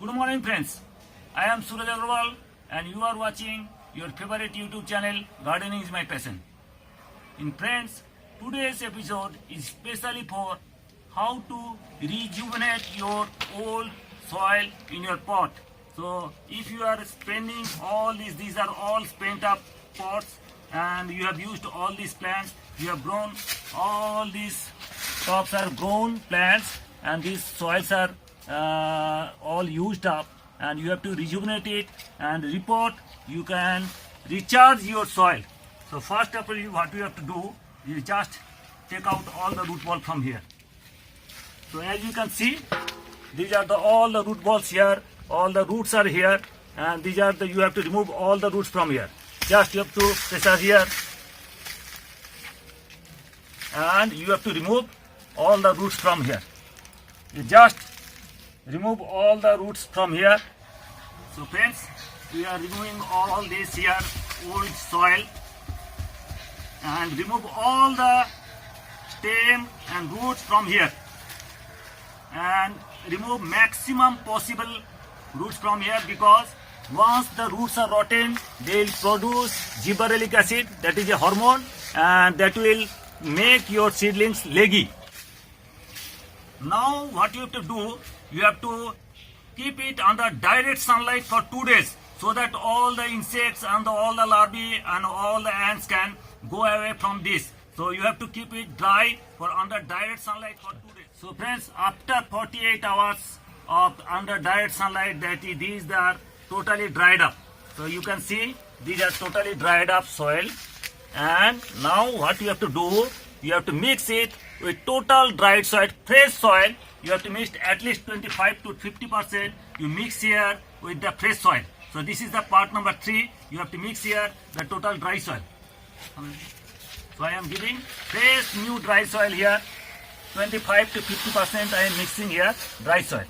Good morning, friends. I am Suraj Agarwal and you are watching your favorite YouTube channel, Gardening is My Passion. In friends, today's episode is specially for how to rejuvenate your old soil in your pot. So if you are spending all these are all spent up pots and you have used all these plants, you have grown all these tops are grown plants and these soils are all used up and you have to rejuvenate it and repot. You can recharge your soil. So first of all, what you have to do is just take out all the root ball from here. So as you can see, these are all the root balls here. All the roots are here, and these are you have to remove all the roots from here. Just you have to pressure here, and you have to remove all the roots from here. You just remove all the roots from here. So friends, we are removing all this here old soil and remove all the stem and roots from here and remove maximum possible roots from here, because once the roots are rotten, they will produce gibberellic acid, that is a hormone, and that will make your seedlings leggy. Now what you have to do, you have to keep it under direct sunlight for 2 days so that all the insects and all the larvae and all the ants can go away from this. So you have to keep it dry for under direct sunlight for 2 days. So friends, after 48 hours of under direct sunlight, these are totally dried up. So you can see these are totally dried up soil. And now what you have to do, you have to mix it with total dried soil, fresh soil. You have to mix at least 25 to 50%. You mix here with the fresh soil. So this is the part number 3. You have to mix here the total dry soil. So I am giving fresh new dry soil here. 25 to 50% I am mixing here dry soil.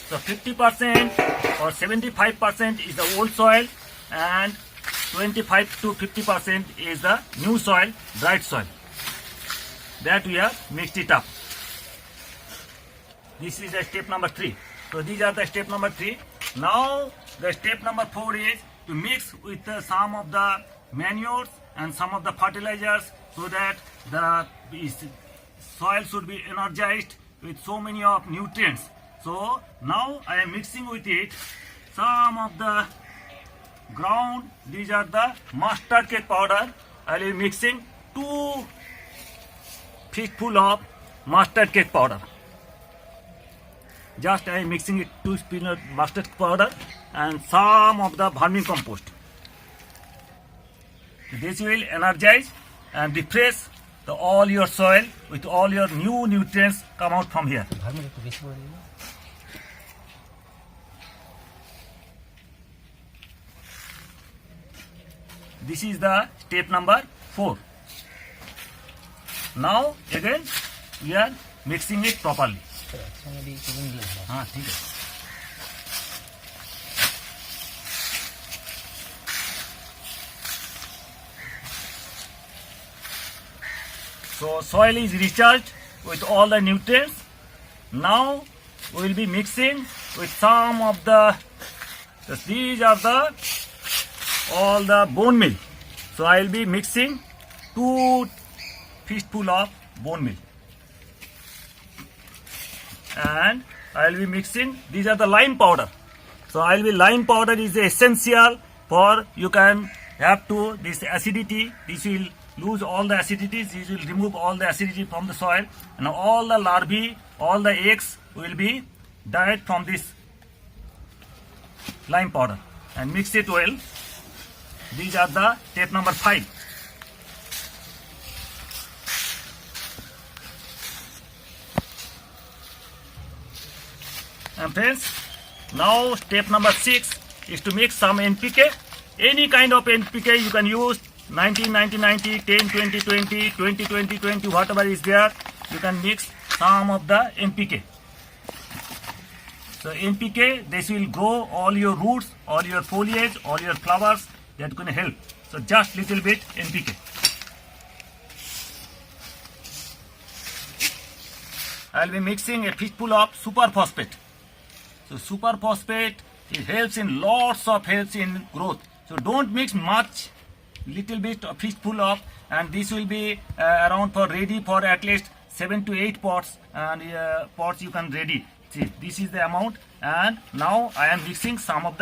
So 50% or 75% is the old soil and 25 to 50% is the new soil, dried soil. That we have mixed it up. This is the step number 3. So these are the step number 3. Now the step number 4 is to mix with some of the manures and some of the fertilizers so that the soil should be energized with so many of nutrients. So now I am mixing with it some of the ground. These are the mustard cake powder. I will be mixing 2 fistful of mustard cake powder. Just I am mixing it 2 spoons of mustard powder and some of the vermicompost. This will energize and refresh all your soil with all your new nutrients come out from here. This is the step number 4. Now again we are mixing it properly. So soil is recharged with all the nutrients. Now we will be mixing with some of these are all the bone meal. So I will be mixing 2 fistful of bone meal. And I will be mixing, these are the lime powder. So I will be, lime powder is essential for, you can have to, this acidity, this will lose all the acidity, this will remove all the acidity from the soil, and all the larvae, all the eggs will be died from this lime powder, and mix it well. These are the step number 5. And friends, now step number 6 is to mix some NPK. Any kind of NPK you can use, 90, 90, 90, 10, 20, 20, 20, 20, 20, whatever is there, you can mix some of the NPK. So NPK, this will grow all your roots, all your foliage, all your flowers, that's going to help. So just little bit NPK. I'll be mixing a fistful of super phosphate. So super phosphate, it helps in helps in growth. So don't mix much, little bit of fistful of, and this will be around for ready for at least 7 to 8 pots, and pots you can ready. See, this is the amount, and now I am mixing some of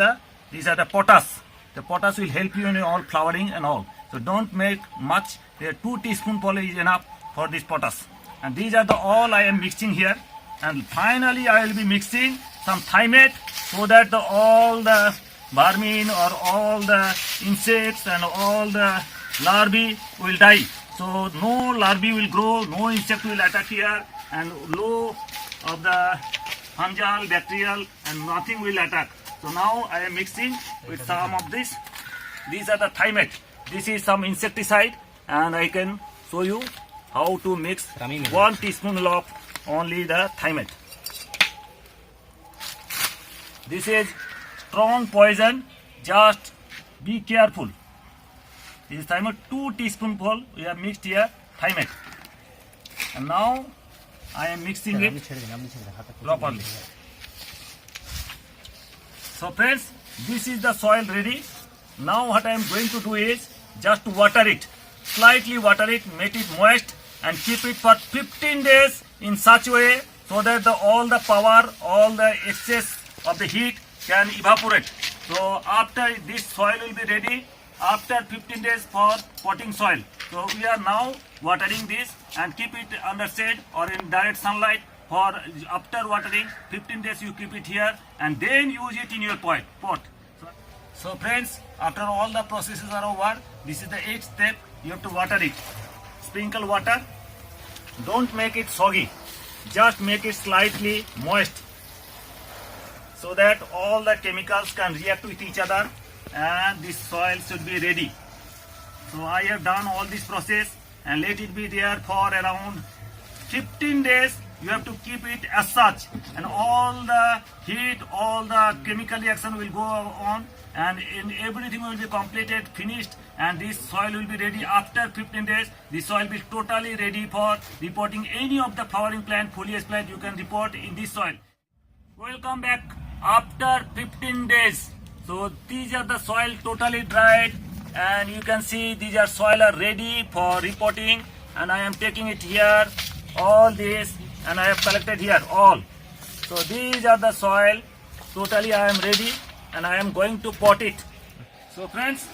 these are the potash. The potash will help you in all flowering and all. So don't make much. 2 teaspoonful is enough for this potash. And these are all I am mixing here. And finally I will be mixing some thymate so that all the vermin or all the insects and all the larvae will die. So no larvae will grow, no insect will attack here, and low of the fungal, bacterial, and nothing will attack. So now I am mixing with some of this. These are the thymate. This is some insecticide, and I can show you how to mix 1 teaspoon of only the thymate. This is strong poison. Just be careful. This is thymate, 2 teaspoonful we have mixed here thymate. And now I am mixing it properly. So friends, this is the soil ready. Now what I am going to do is just water it. Slightly water it, make it moist, and keep it for 15 days in such way so that all the power, all the excess of the heat can evaporate. So after this soil will be ready, after 15 days for potting soil. So we are now watering this and keep it under shade or in direct sunlight for after watering 15 days you keep it here and then use it in your pot. So friends, after all the processes are over, this is the 8th step. You have to water it. Sprinkle water. Don't make it soggy. Just make it slightly moist so that all the chemicals can react with each other and this soil should be ready. So I have done all this process and let it be there for around 15 days. You have to keep it as such, and all the heat, all the chemical reaction will go on, and everything will be completed, finished, and this soil will be ready after 15 days. This soil will be totally ready for repotting any of the flowering plant, foliage plant you can repot in this soil. Welcome back after 15 days. So these are the soil totally dried, and you can see these are soil are ready for repotting, and I am taking it here, all this, and I have collected here all. So these are the soil, totally I am ready, and I am going to pot it. So friends,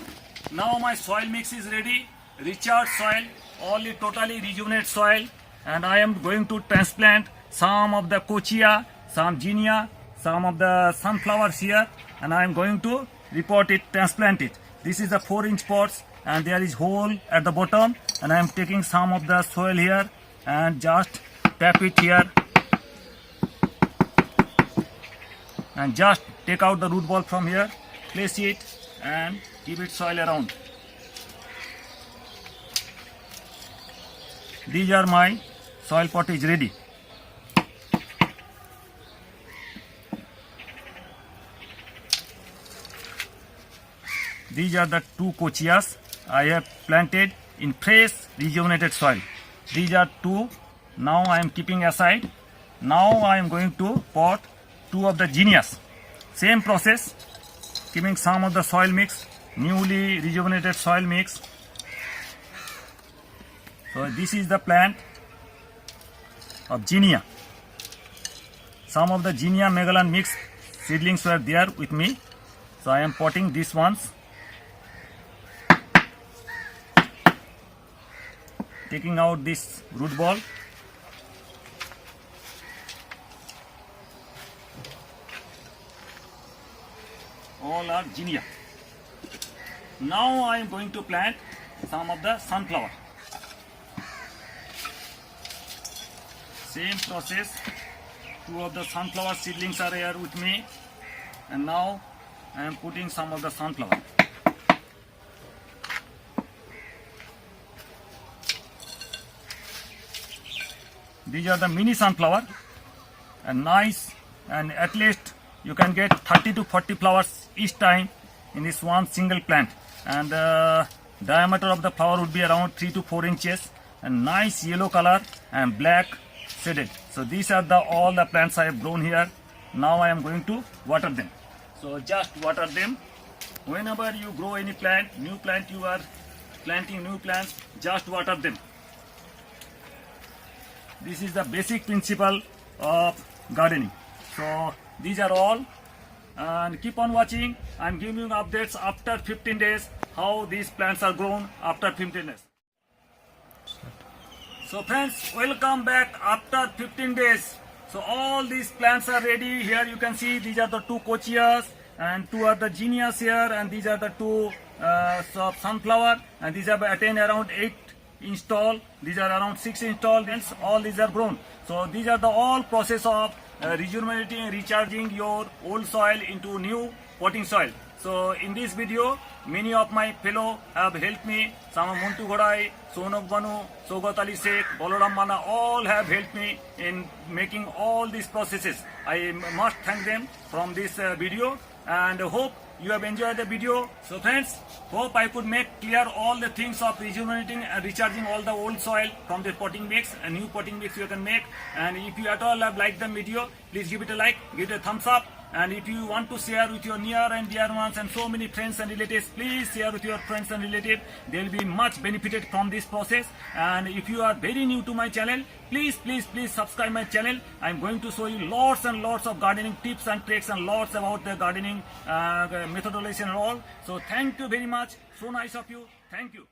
now my soil mix is ready, recharged soil, only totally rejuvenate soil, and I am going to transplant some of the kochia, some zinnia, some of the sunflowers here, and I am going to repot it, transplant it. This is the 4-inch pots, and there is hole at the bottom, and I am taking some of the soil here and just tap it here and just take out the root ball from here, place it and keep it soil around. These are my soil pot is ready. These are the 2 kochias I have planted in fresh rejuvenated soil. These are 2. Now I am keeping aside. Now I am going to pot 2 of the zinnias. Same process, keeping some of the soil mix, newly rejuvenated soil mix. So this is the plant of zinnia. Some of the zinnia megalan mix seedlings were there with me. So I am potting these ones. Taking out this root ball. All are zinnia. Now I am going to plant some of the sunflower. Same process. 2 of the sunflower seedlings are here with me, and now I am putting some of the sunflower. These are the mini sunflower, and nice, and at least you can get 30 to 40 flowers each time in this one single plant, and the diameter of the flower would be around 3 to 4 inches, and nice yellow color and black shaded. So these are all the plants I have grown here, Now I am going to water them. So just water them. Whenever you grow any plant, new plant you are planting new plants, just water them. This is the basic principle of gardening. So these are all, and keep on watching. I'm giving you updates after 15 days how these plants are grown after 15 days. So friends, welcome back after 15 days. So all these plants are ready. Here you can see these are the two cochias and two are the zinnias here, and these are the two sunflower, and these have attained around 8 inch tall. These are around 6 inch tall. Hence all these are grown. So these are the all process of rejuvenating and recharging your old soil into new potting soil. So in this video, many of my fellow have helped me. Some Muntu Godai, Sonak Banu, Sogat Ali Sheikh, Balaram Mana, all have helped me in making all these processes. I must thank them from this video, and hope you have enjoyed the video. So friends, hope I could make clear all the things of rejuvenating and recharging all the old soil from the potting mix. A new potting mix you can make. And if you at all have liked the video, please give it a like, give it a thumbs up. And if you want to share with your near and dear ones and so many friends and relatives, please share with your friends and relatives. They will be much benefited from this process. And if you are very new to my channel, please subscribe my channel. I'm going to show you lots and lots of gardening tips and tricks and lots about the gardening methodology and all. So thank you very much. So nice of you. Thank you.